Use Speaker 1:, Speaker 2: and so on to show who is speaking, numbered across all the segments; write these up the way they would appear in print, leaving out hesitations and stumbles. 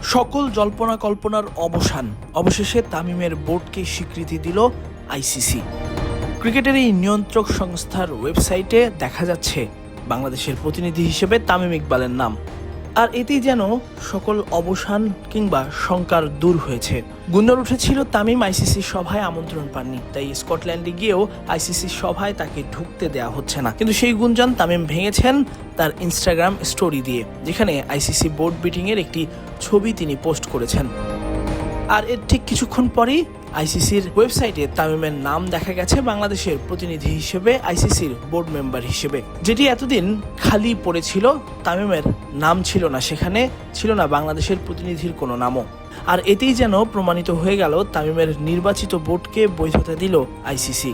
Speaker 1: সকল জল্পনা কল্পনার অবসান, অবশেষে তামিমের বোর্ডকে স্বীকৃতি দিল আইসিসি। ক্রিকেটের এই নিয়ন্ত্রক সংস্থার ওয়েবসাইটে দেখা যাচ্ছে বাংলাদেশের প্রতিনিধি হিসেবে তামিম ইকবালের নাম। আর এতেই যেন সকল অবসান কিংবা শঙ্কার দূর হয়েছে। গুঞ্জন উঠেছিল তামিম আইসিসির সভায় আমন্ত্রণ পাননি, তাই স্কটল্যান্ডে গিয়েও আইসিসির সভায় তাকে ঢুকতে দেওয়া হচ্ছে না। কিন্তু সেই গুঞ্জন তামিম ভেঙেছেন তার ইনস্টাগ্রাম স্টোরি দিয়ে, যেখানে আইসিসি বোর্ড মিটিংয়ের একটি ছবি তিনি পোস্ট করেছেন। আর এর ঠিক কিছুক্ষণ পরেই আইসিসির ওয়েবসাইটে তামিমের নাম দেখা গেছে বাংলাদেশের প্রতিনিধি হিসেবে, আইসিসির বোর্ড মেম্বার হিসেবে, যেটি এতদিন খালি পড়েছিল। তামিমের নাম ছিল না সেখানে, ছিল না বাংলাদেশের প্রতিনিধির কোনো নামও। আর এতেই যেন প্রমাণিত হয়ে গেল তামিমের নির্বাচিত বোর্ডকে বৈধতা দিল আইসিসি।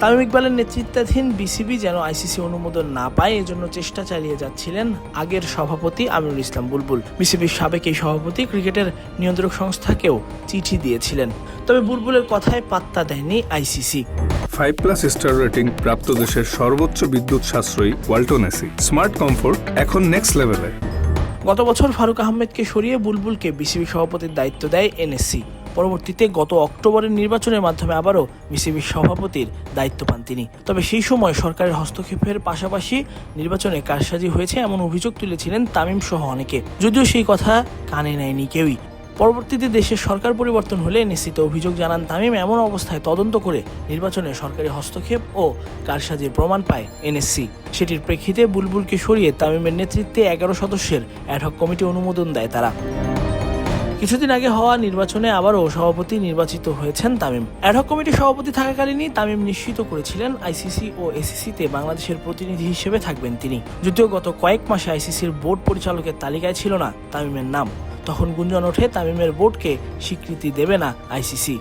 Speaker 1: তামিম ইকবালের নেতৃত্বাধীন বিসিবি যেন আইসিসি অনুমোদন না পায়, এজন্য চেষ্টা চালিয়ে যাচ্ছিলেন আগের সভাপতি আমিনুল ইসলাম বুলবুল। বিসিবির সাবেক এই সভাপতি ক্রিকেটের নিয়ন্ত্রক সংস্থাকেও চিঠি দিয়েছিলেন, তবে বুলবুলের কথায় পাত্তা দেয়নি আইসিসি।
Speaker 2: 5+ স্টার রেটিং প্রাপ্ত দেশের সর্বোচ্চ বিদ্যুৎ সাশ্রয়ী ওয়ালটন এসি স্মার্ট কমফোর্ট এখন নেক্সট লেভেলে।
Speaker 1: গত বছর ফারুক আহমেদকে সরিয়ে বুলবুলকে বিসিবি সভাপতির দায়িত্ব দেয় এনএসসি। পরবর্তীতে গত অক্টোবরের নির্বাচনের মাধ্যমে আবারও বিসিবির সভাপতির দায়িত্ব পান তিনি। তবে সেই সময় সরকারের হস্তক্ষেপের পাশাপাশি নির্বাচনে কারসাজি হয়েছে এমন অভিযোগ তুলেছিলেন তামিম সহ অনেকে, যদিও সেই কথা কানে নেয়নি কেউই। পরবর্তীতে দেশের সরকার পরিবর্তন হলে এনএসসিতে অভিযোগ জানান তামিম। এমন অবস্থায় তদন্ত করে নির্বাচনে সরকারি হস্তক্ষেপ ও কারসাজির প্রমাণ পায় এনএসসি। সেটির প্রেক্ষিতে বুলবুলকে সরিয়ে তামিমের নেতৃত্বে 11 সদস্যের অ্যাডহক কমিটি অনুমোদন দেয় তারা। কিছুদিন আগে হওয়া নির্বাচনে আবারও সভাপতি নির্বাচিত হয়েছেন তামিম। অ্যাডহক কমিটির সভাপতি থাকাকালীনই তামিম নিশ্চিত করেছিলেন আইসিসি ও এসিসিতে বাংলাদেশের প্রতিনিধি হিসেবে থাকবেন তিনি। যদিও গত কয়েক মাসে আইসিসির বোর্ড পরিচালকের তালিকায় ছিল না তামিমের নাম, তখন গুঞ্জন ওঠে তামিমের বোর্ডকে স্বীকৃতি দেবে না আইসিসি।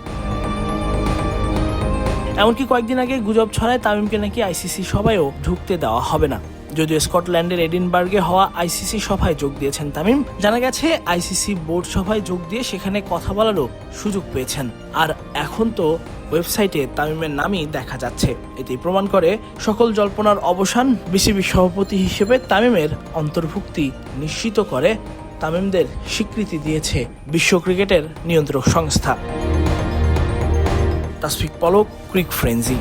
Speaker 1: এমনকি কয়েকদিন আগে গুজব ছড়ায় তামিমকে নাকি আইসিসি সভায়ও ঢুকতে দেওয়া হবে না। যদিও স্কটল্যান্ডের এডিনবার্গে হওয়া আইসিসি সভায় যোগ দিয়েছেন তামিম। জানা গেছে আইসিসি বোর্ড সভায় যোগ দিয়ে সেখানে কথা বলারও সুযোগ পেয়েছেন। আর এখন তো ওয়েবসাইটে তামিমের নামই দেখা যাচ্ছে। এটি প্রমাণ করে সকল জল্পনার অবসান। বিসিবি সভাপতি হিসেবে তামিমের অন্তর্ভুক্তি নিশ্চিত করে তামিমদের স্বীকৃতি দিয়েছে বিশ্ব ক্রিকেটের নিয়ন্ত্রক সংস্থা। তাসফিক পলক, ক্রিক ফ্রেন্জি।